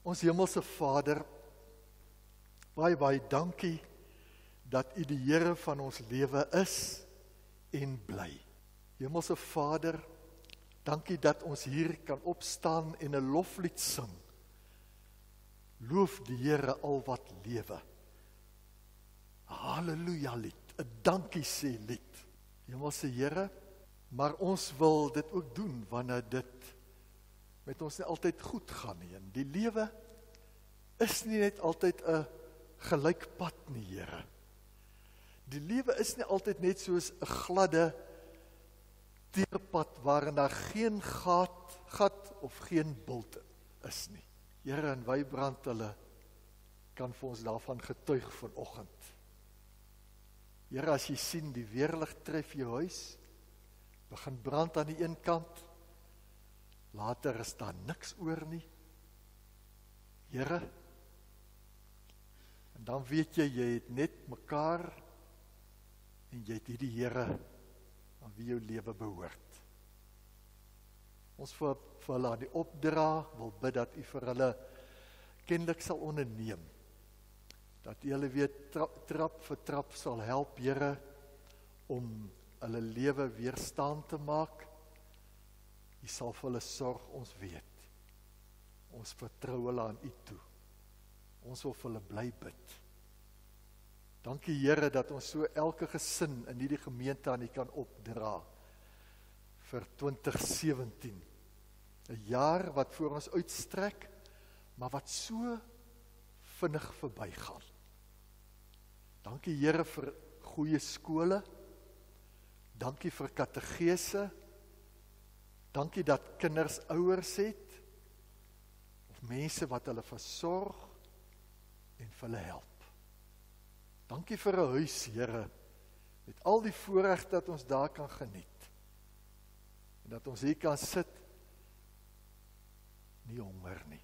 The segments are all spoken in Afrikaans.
Ons hemelse Vader, baie dankie dat U die Here van ons lewe is en bly. Hemelse Vader, dankie dat ons hier kan opstaan en 'n loflied sing. Loof die Here al wat lewe. Halleluja lied, 'n dankie sê lied. Hemelse Here, maar ons wil dit ook doen wanneer dit met ons nie altyd goed gaan nie. En die lewe is nie net altyd 'n gelyk pad nie, Here. Die lewe is nie altyd net soos 'n gladde teerpad waarin daar geen gat of geen bult is nie. Here, en Wybrand hulle kan vir ons daarvan getuig vanoggend. Here, as jy sien die weerlig tref jou huis, begin brand aan die een kant, later is daar niks oor nie. Here, en dan weet jy het net mekaar en jy het hierdie Here aan wie jou lewe behoort. Ons vir hulle aan die opdra, wil bid dat U vir hulle kenlik sal onderneem, dat U hulle weer trap vir trap sal help, Here, om hulle lewe weer staan te maak. U sal vir hulle sorg, ons weet. Ons vertrou hulle aan U toe. Ons wil vir hulle bly bid. Dankie Here dat ons so elke gesin in hierdie gemeente aan U kan opdra vir 2017. 'n jaar wat voor ons uitstrek, maar wat so vinnig verbygaan. Dankie Here vir goeie skole. Dankie vir kategese. Dankie dat kinders ouers het, of mense wat hulle versorg en vir hulle help. Dankie vir 'n huis, Here, met al die voorreg dat ons daar kan geniet. En dat ons hier kan sit, nie honger nie.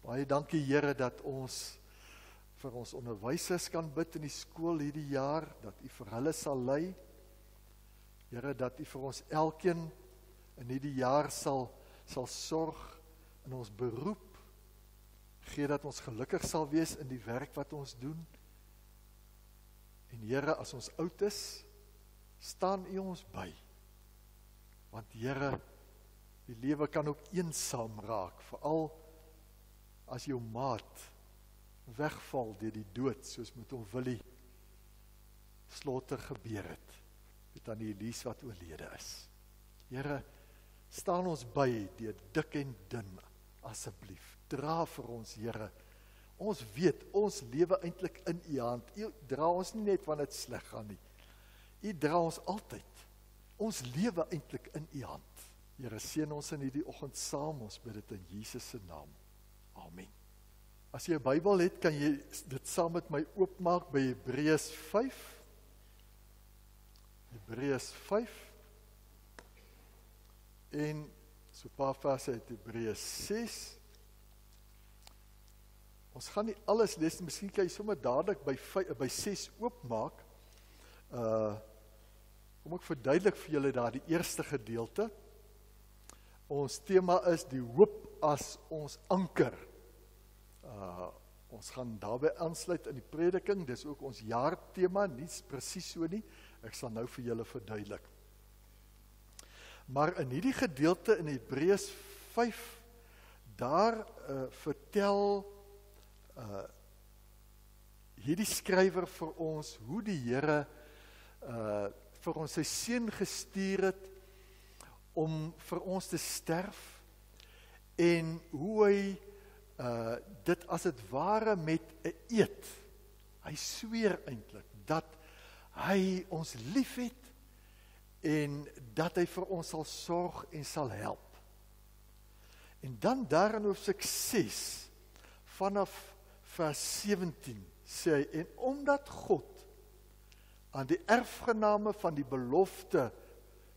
Baie dankie, Here, dat ons vir ons onderwysers kan bid in die skool hierdie jaar, dat U vir hulle sal lei. Here, dat U vir ons elkeen in hierdie jaar sal sorg in ons beroep. Gee dat ons gelukkig sal wees in die werk wat ons doen. En Here, as ons oud is, staan U ons by. Want Here, die lewe kan ook eensaam raak, veral as jou maat wegval deur die dood, soos met hom Willie Slaughter gebeur het, met aan die Elise wat oorlede is. Here, staan ons by deur dik en dun, asseblief. Dra vir ons, Here. Ons weet, ons lewe eintlik in U hand. U dra ons nie net wanneer dit sleg gaan nie. U dra ons altyd. Ons lewe eintlik in U hand. Here, seën ons in hierdie oggend saam, ons bid dit in Jesus se naam. Amen. As jy 'n Bybel het, kan jy dit saam met my oopmaak by Hebreërs 5. Hebreërs 5. En so 'n paar verse uit Hebreërs 6. Ons gaan nie alles lees nie, miskien kan jy sommer dadelik by 6 oopmaak. Kom ek verduidelik vir julle daar die eerste gedeelte. Ons tema is die hoop as ons anker. Ons gaan daarbey aansluit in die prediking, dis ook ons jaartema, nie presies so nie, ek sal nou vir julle verduidelik. Maar in hierdie gedeelte in Hebreërs 5, daar vertel hierdie skrywer vir ons hoe die Here vir ons sy seun gestuur het om vir ons te sterf en hoe hy dit as het ware met 'n eed, hy sweer eintlik dat hy ons liefhet en dat hy vir ons sal sorg en sal help. En dan daar in hoofstuk 6 vanaf vers 17 sê hy, en omdat God aan die erfgename van die belofte,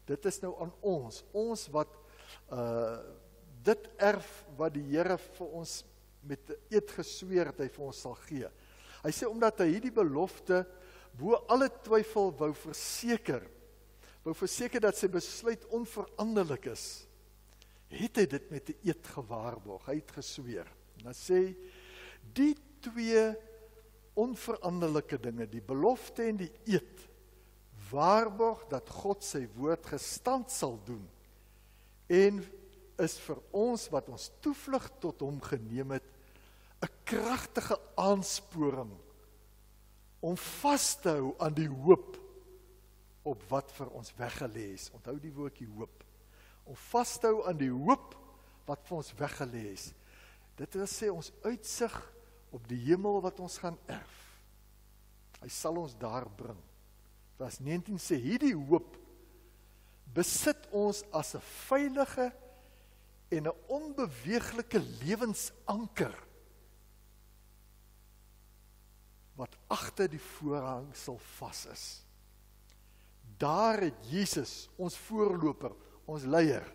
dit is nou aan ons wat dit erf wat die Here vir ons met eed gesweer het hy vir ons sal gee. Hy sê omdat hy hierdie belofte bo alle twyfel wou verseker dat sy besluit onveranderlik is, het hy dit met 'n eed gewaarborg. Hy het gesweer. En dan sê, die twee onveranderlike dinge, die belofte en die eed, waarborg dat God sy woord gestand sal doen, en is vir ons wat ons toevlug tot hom geneem het, 'n kragtige aansporing om vas te hou aan die hoop op wat vir ons weggelê is. Onthou die woordjie hoop. Om vas te hou aan die hoop wat vir ons weggelê is. Dit wil sê ons uitsig op die hemel wat ons gaan erf. Hy sal ons daar bring. Vers 19 sê, hierdie hoop besit ons as 'n veilige en 'n onbeweeglike lewensanker wat agter die voorhangsel vas is. Daar het Jesus, ons voorloper, ons leier,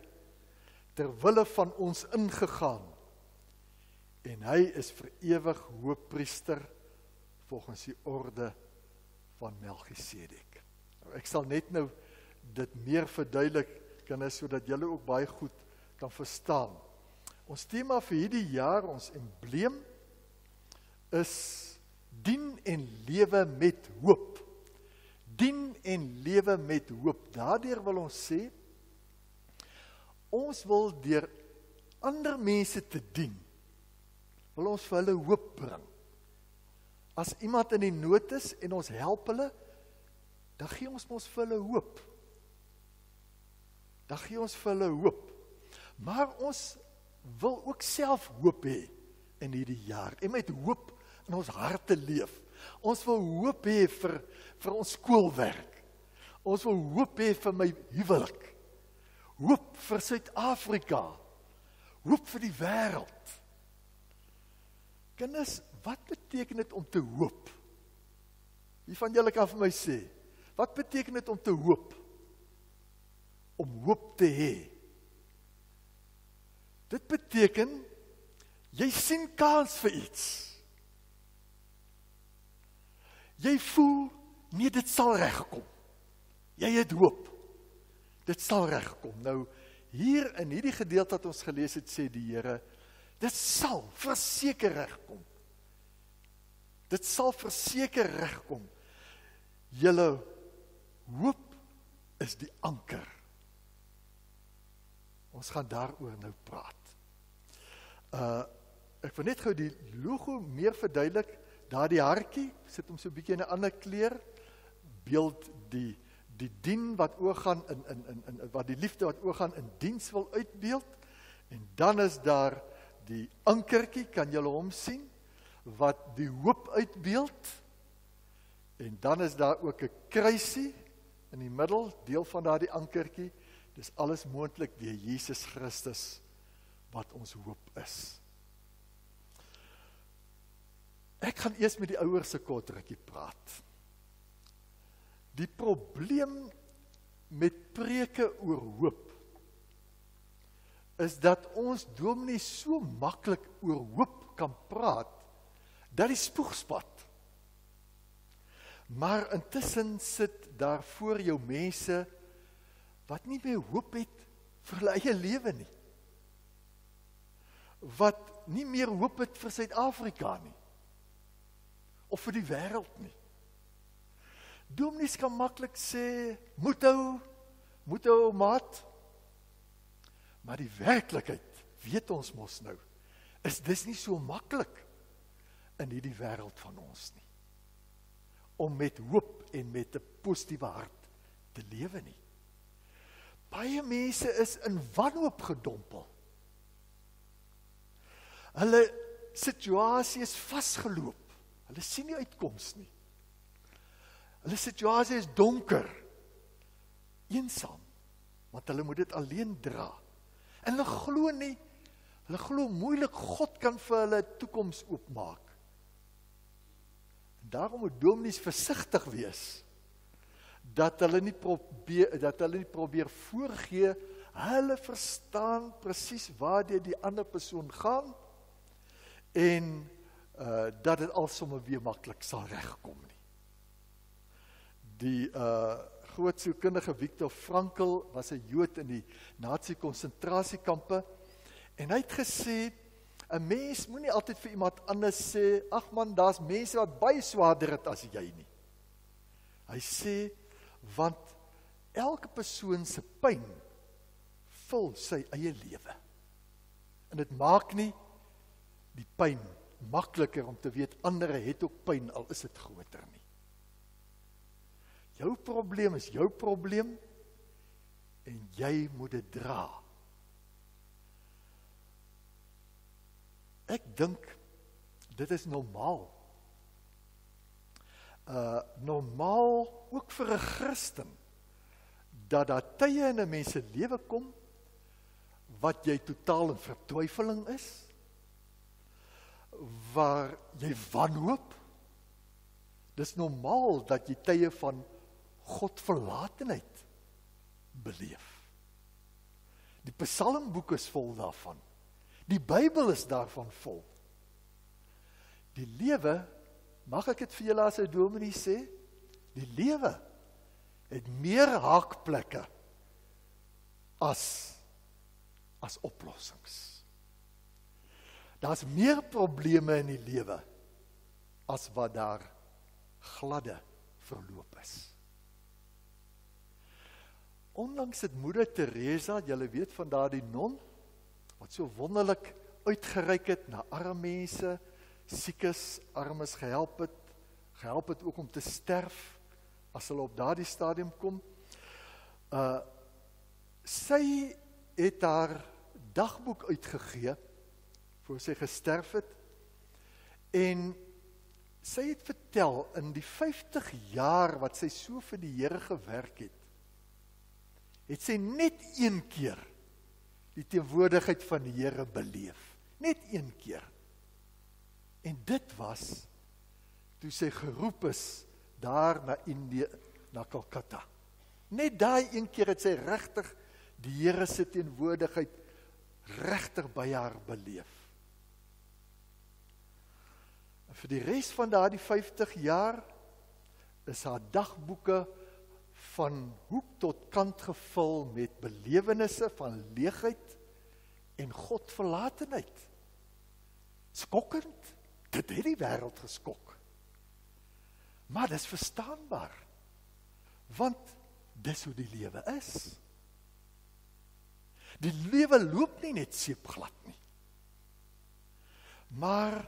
ter wille van ons ingegaan, en hy is vir ewig hoëpriester volgens die orde van Melchisedek. Nou, ek sal net nou dit meer verduidelik, kinders, sodat julle ook baie goed kan verstaan. Ons tema vir hierdie jaar, ons embleem, is dien en lewe met hoop. Dien en lewe met hoop. Daardeur wil ons sê, ons wil deur ander mense te dien, wil ons vir hulle hoop bring. As iemand in die nood is en ons help hulle, dan gee ons mos vir hulle hoop. Dan gee ons vir hulle hoop. Maar ons wil ook self hoop hê in hierdie jaar, en met hoop in ons harte leef. Ons wil hoop hê vir ons skoolwerk. Ons wil hoop hê vir my huwelik. Hoop vir Suid-Afrika. Hoop vir die wêreld. Kinders, wat beteken dit om te hoop? Wie van julle kan vir my sê, wat beteken dit om te hoop? Om hoop te hê. Dit beteken, jy sien kans vir iets. Jy voel, nee, dit sal regkom. Jy het hoop. Dit sal regkom. Nou, hier in hierdie gedeelte wat ons gelees het, sê die Here, dit sal verseker regkom. Dit sal verseker regkom. Julle hoop is die anker. Ons gaan daaroor nou praat. Ek wil net gou die logo meer verduidelik. Daar die hartjie, sit hom so 'n bietjie in 'n ander kleur, beeld die dien wat oorgaan in wat die liefde wat oorgaan in diens wil uitbeeld. En dan is daar die ankertjie, kan julle hom sien, wat die hoop uitbeeld. En dan is daar ook 'n kruisie in die middel, deel van daardie ankertjie. Dis alles moontlik deur Jesus Christus wat ons hoop is. Ek gaan eers met die ouers se kortrukkie praat. Die probleem met preke oor hoop is dat ons dominee so maklik oor hoop kan praat, dat die spoeg spat. Maar intussen sit daar voor jou mense wat nie meer hoop het vir hulle eie lewe nie. Wat nie meer hoop het vir Suid-Afrika nie. Of vir die wêreld nie. Dominees kan maklik sê, moet hou maat. Maar die werklikheid, weet ons mos nou, is dis nie so maklik in hierdie wêreld van ons nie. Om met hoop en met 'n positiewe hart te lewe nie. Baie mense is in wanhoop gedompel. Hulle situasie is vasgeloop. Hulle sien nie uitkoms nie. Hulle situasie is donker, eensaam, want hulle moet dit alleen dra. En hulle glo nie, hulle glo moeilik God kan vir hulle 'n toekoms oopmaak. En daarom moet dominees versigtig wees, dat hulle nie probeer voorgee, hulle verstaan presies waartoe die ander persoon gaan, en dat dit alsomme weer maklik sal regkom nie. Die groot sielkundige Viktor Frankl was 'n Jood in die Nazi konsentrasiekampe, En hy het gesê, 'n mens moenie altyd vir iemand anders sê, ag man, daar's mense wat baie swaarder het as jy nie. Hy sê, want elke persoon se pyn vul sy eie lewe. En dit maak nie die pyn makliker om te weet ander het ook pyn, al is dit groter nie. Jou probleem is jou probleem en jy moet dit dra. Ek dink dit is normaal. Normaal ook vir 'n Christen dat daar tye in 'n mens se lewe kom wat jy totaal in vertwyfeling is, waar jy wanhoop. Dis normaal dat jy tye van Godverlatenheid beleef. Die Psalmboek is vol daarvan. Die Bybel is daarvan vol. Die lewe, mag ek dit vir julle as 'n dominee sê, die lewe het meer haakplekke as oplossings. Daar's meer probleme in die lewe as wat daar gladde verloop is. Onlangs het Moeder Teresa, julle weet van daardie non, wat so wonderlik uitgereik het na arme mense, siekes, armes gehelp het ook om te sterf, as hulle op daardie stadium kom. Sy het haar dagboek uitgegee, voor sy gesterf het, en sy het vertel, in die 50 jaar wat sy so vir die Here gewerk het sy net een keer die teenwoordigheid van die Here beleef. Net een keer. En dit was, toe sy geroep is, daar na Indië, na Calcutta. Net daai een keer het sy regtig die Here se teenwoordigheid regtig by haar beleef. En vir die res van daardie 50 jaar is haar dagboeke van hoek tot kant gevul met belewennisse van leegheid en Godverlatenheid. Skokkend, dit het die wêreld geskok. Maar dis verstaanbaar, want dis hoe die lewe is. Die lewe loop nie net seepglad nie. Maar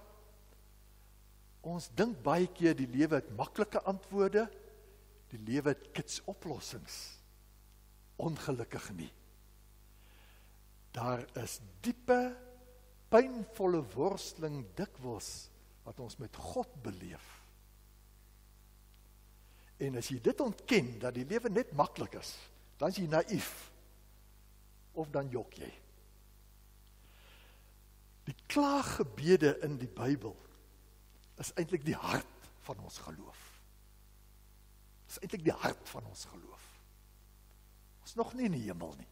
ons dink baie keer die lewe het maklike antwoorde, die lewe het kitsoplossings. Ongelukkig nie. Daar is diepe, pynvolle worsteling dikwels wat ons met God beleef. En as jy dit ontken, dat die lewe net maklik is, dan is jy naïef, of dan jok jy. Die klaaggebede in die Bybel is eintlik die hart van ons geloof. Is eintlik die hart van ons geloof. Ons is nog nie in die hemel nie.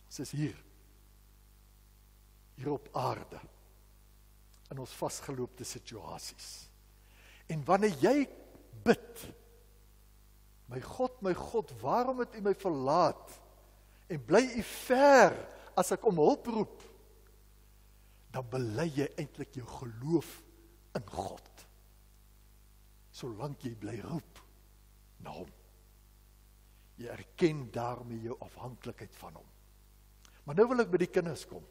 Ons is hier op aarde, in ons vasgeloopte situasies. En wanneer jy bid, my God, waarom het U my verlaat, en bly U ver, as ek om hulp roep, dan bely jy eintlik jou geloof in God. Solank jy bly roep na hom. Jy erken daarmee jou afhanklikheid van hom. Maar nou wil ek by die kinders kom,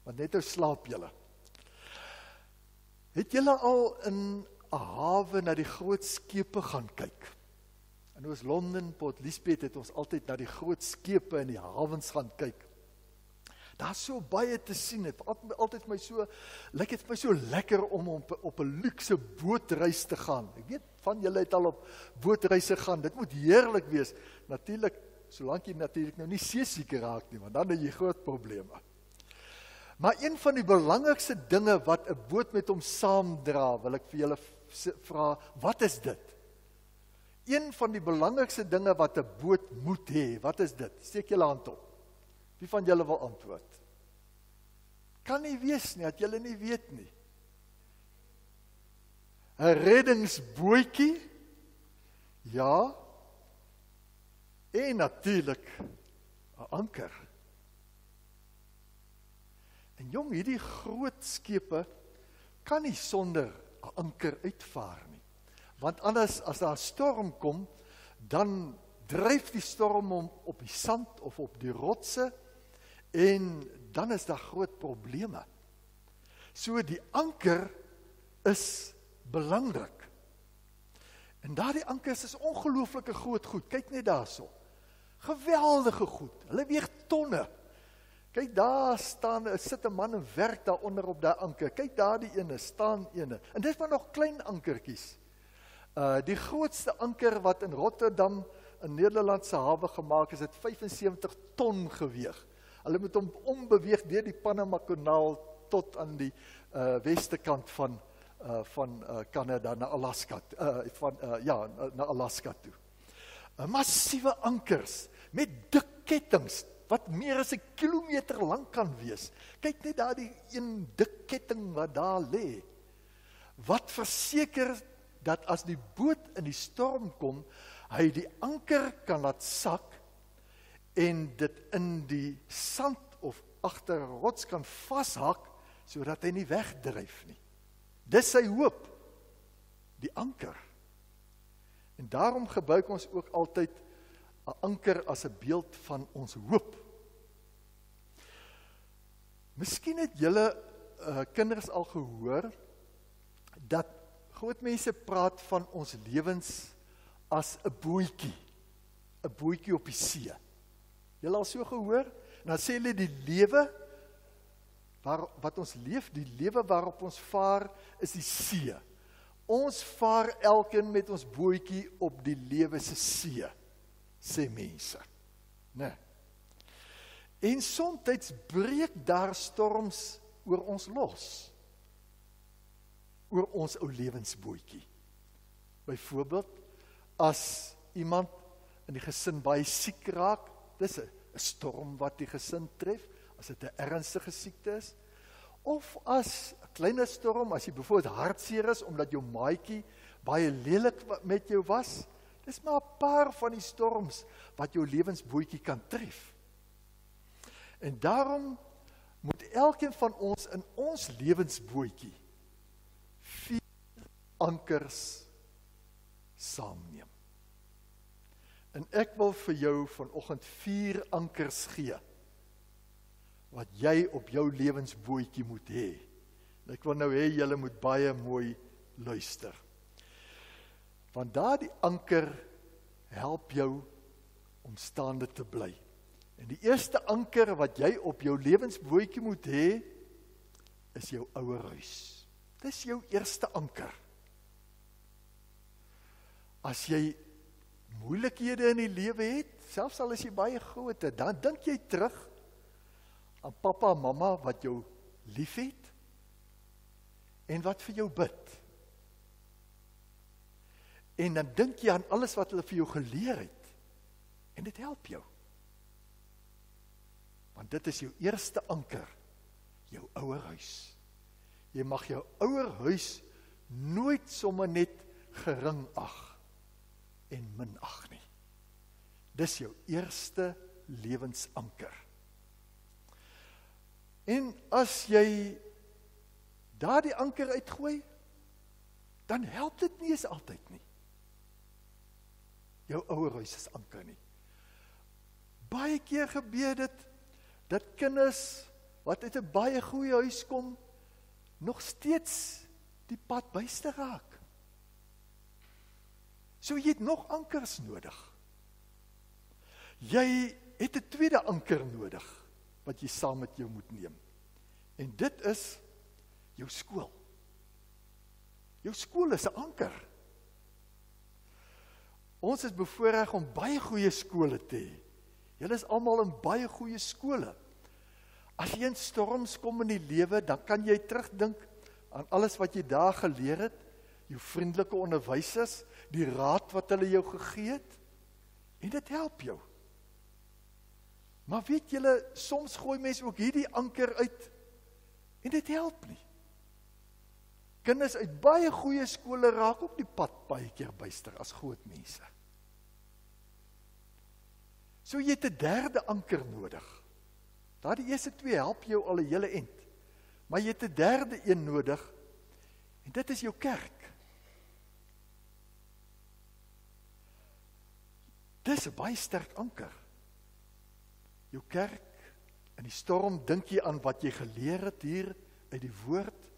want net nou slaap julle. Het julle al in 'n hawe na die groot skepe gaan kyk? In Oos-London, Port Elizabeth het ons altyd na die groot skepe in die hawens gaan kyk. Daar is so baie te sien, het altyd my so, lyk het my so lekker om op 'n luukse bootreis te gaan. Ek weet, van julle het al op bootreise gaan, dit moet heerlik wees. Natuurlik, solank jy natuurlik nou nie seesiek raak nie, want dan het jy groot probleme. Maar een van die belangrikste dinge wat 'n boot met hom saamdra, wil ek vir julle vra, wat is dit? Een van die belangrikste dinge wat 'n boot moet hê, wat is dit? Steek julle hand op. Wie van julle wil antwoord? Kan nie wees nie, dat julle nie weet nie. 'n reddingsbootjie? Ja. En natuurlik 'n anker. En jong, hierdie groot skepe kan nie sonder 'n anker uitvaar nie. Want anders, as daar 'n storm kom, dan dryf die storm hom op die sand of op die rotse, en dan is daar groot probleme. So die anker is belangrik. En daardie ankers is ongelooflike groot goed. Kyk net daarso. Geweldige goed. Hulle weeg tonne. Kyk, daar sit 'n man en werk daaronder op daai anker. Kyk, daar die ene, staan ene. En dis maar nog klein ankertjies. Die grootste anker wat in Rotterdam, in Nederlandse hawe gemaak is, het 75 ton geweeg. Hulle moet hom ombeweeg deur die Panama Kanaal tot aan die weste kant van Canada na Alaska, na Alaska toe. Massiewe ankers met dik kettinge wat meer as 1 kilometer lang kan wees. Kyk net daar die een dik ketting wat daar lê. Wat verseker dat as die boot in die storm kom, hy die anker kan laat sak en dit in die sand of agter 'n rots kan vashak, sodat hy nie wegdryf nie. Dis sy hoop, die anker. En daarom gebruik ons ook altyd 'n anker as 'n beeld van ons hoop. Miskien het julle kinders al gehoor dat groot mense praat van ons lewens as 'n bootjie op die see. Julle al so gehoor? En dan sê hulle die lewe wat ons leef, die lewe waarop ons vaar, is die see. Ons vaar elkeen met ons bootjie op die lewe se see, sê mense. Nee. En soms breek daar storms oor ons los, oor ons ou lewensbootjie. Byvoorbeeld, as iemand in die gesin baie siek raak, dis 'n storm wat die gesin tref, as dit 'n ernstige siekte is, of as 'n kleiner storm, as jy byvoorbeeld hartseer is, omdat jou maatjie baie lelik met jou was, dis maar 'n paar van die storms wat jou lewensbootjie kan tref. En daarom moet elkeen van ons in ons lewensbootjie 4 ankers saamneem. En ek wil vir jou vanoggend 4 ankers gee, wat jy op jou lewensbootjie moet hê. En ek wil nou hê, julle moet baie mooi luister. Want daardie anker help jou om staande te bly. En die eerste anker wat jy op jou lewensbootjie moet hê, is jou ouerhuis. Dis jou eerste anker. As jy moeilikhede in die lewe het, selfs al is jy baie groot, dan dink jy terug aan pappa en mamma wat jou liefhet en wat vir jou bid. En dan dink jy aan alles wat hulle vir jou geleer het. En dit help jou. Want dit is jou eerste anker, jou ouerhuis. Jy mag jou ouerhuis nooit sommer net gering ag en minag nie. Dis jou eerste lewensanker. En as jy daardie anker uitgooi, dan help dit nie eens altyd nie. Jou ouerhuis is anker nie. Baie keer gebeur dit, dat kinders wat uit 'n baie goeie huis kom, nog steeds die pad byste raak. So jy het nog ankers nodig. Jy het 'n tweede anker nodig, wat jy saam met jou moet neem. En dit is jou skool. Jou skool is 'n anker. Ons is bevoorreg om baie goeie skole te hê. Julle is almal in baie goeie skole. As jy in storms kom in die lewe, dan kan jy terugdink aan alles wat jy daar geleer het, jou vriendelike onderwysers, die raad wat hulle jou gegee het, en dit help jou. Maar weet julle, soms gooi mense ook hierdie anker uit, en dit help nie. Kinders uit baie goeie skole raak ook die pad baie keer byster as groot mense. So jy het 'n derde anker nodig. Daardie eerste 2 help jou al 'n hele end. Maar jy het 'n derde een nodig, en dit is jou kerk. Dis 'n baie sterk anker. Jou kerk, in die storm dink jy aan wat jy geleer het hier uit die woord,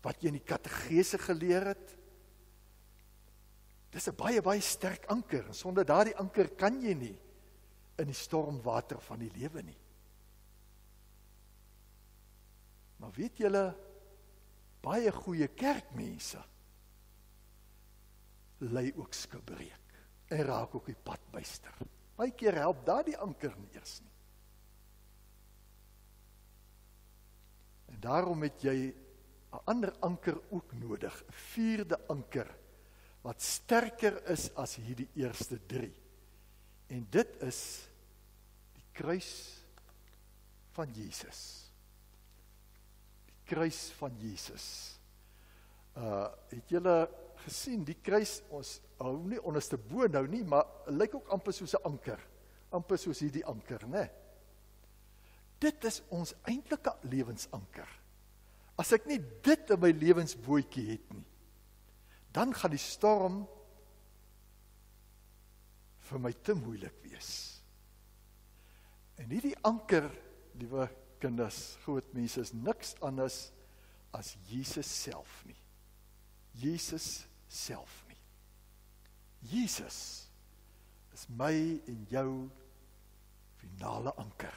wat jy in die kategese geleer het. Dis 'n baie sterk anker, en sonder daardie anker kan jy nie in die stormwater van die lewe nie. Maar weet julle, baie goeie kerkmense ly ook skibreek en raak ook die pad byster. Baie keer help daardie anker nie eers nie. En daarom het jy 'n ander anker ook nodig, 'n vierde anker, wat sterker is as hierdie eerste 3. En dit is die kruis van Jesus. Die kruis van Jesus. Het julle gesien, die kruis, ons hou nie onderste bo nou nie, maar lyk ook amper soos 'n anker, amper soos hierdie anker, né? Dit is ons eintlike lewensanker. As ek nie dit in my lewensbootjie het nie, dan gaan die storm vir my te moeilik wees. En hierdie anker, liewe kinders, groot mense, is niks anders as Jesus self nie. Jesus self nie. Jesus is my en jou finale anker.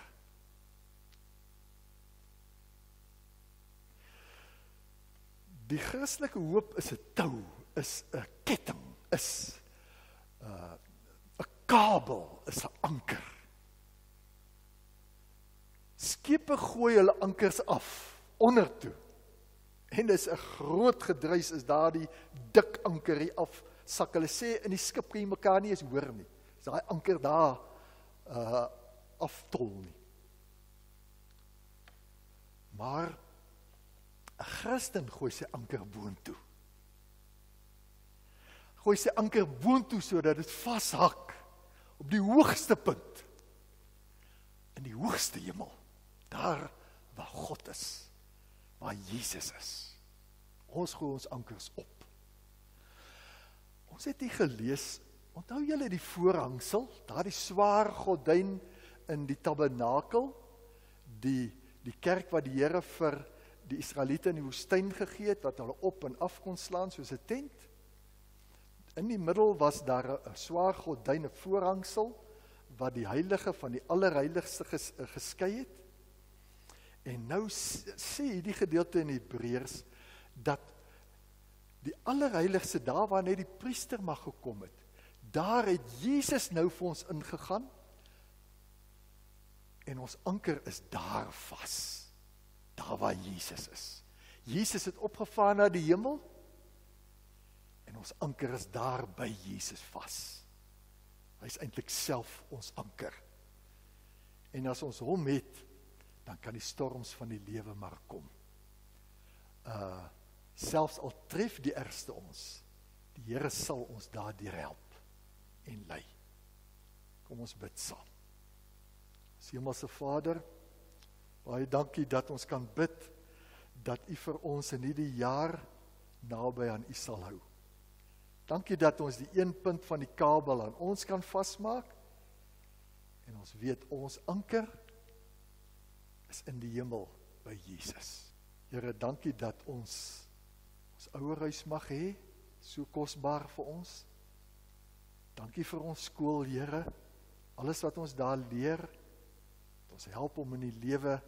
Die Christelike hoop is 'n tou, is 'n ketting, is 'n kabel, is 'n anker. Skepe gooi hulle ankers af, ondertoe. En dis 'n groot gedruis is daardie dik anker hier af, sak hulle sê in die skip kan jy mekaar nie eens hoor nie. Is daai anker daar aftol nie. Maar 'n Christen gooi sy anker boontoe. Gooi sy anker boontoe sodat dit vashak op die hoogste punt. In die hoogste hemel. Daar waar God is. Waar Jesus is. Ons gooi ons ankers op. Ons het hier gelees, onthou julle die voorhangsel, daardie swaar gordyn in die tabernakel, die kerk wat die Here vir die Israeliete in die woestyn gegee het, wat hulle op en af kon slaan soos 'n tent. In die middel was daar 'n swaar gordyn, 'n voorhangsel, wat die heilige van die allerheiligste geskei het. En nou sê hierdie gedeelte in Hebreërs, dat die allerheiligste, daar waar net die priester mag gekom het, daar het Jesus nou vir ons ingegaan, en ons anker is daar vas. Daar waar Jesus is. Jesus het opgevaar na die hemel, en ons anker is daar by Jesus vas. Hy is eintlik self ons anker. En as ons hom het, dan kan die storms van die lewe maar kom. Selfs al tref die ergste ons, die Here sal ons daardeur help en lei. Kom ons bid saam. Hemelse Vader, baie dankie dat ons kan bid, dat U vir ons in hierdie jaar naby aan U sal hou. Dankie dat ons die een punt van die kabel aan ons kan vasmaak, en ons weet ons anker is in die hemel by Jesus. Here, dankie dat ons ouerhuis mag hê, so kosbaar vir ons. Dankie vir ons skool, Here, alles wat ons daar leer, dat ons help om in die lewe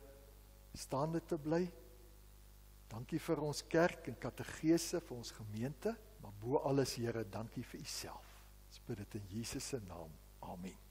staande te bly. Dankie vir ons kerk en kategese, vir ons gemeente, maar bo alles, Here, dankie vir U self. Ons bid dit in Jesus se naam. Amen.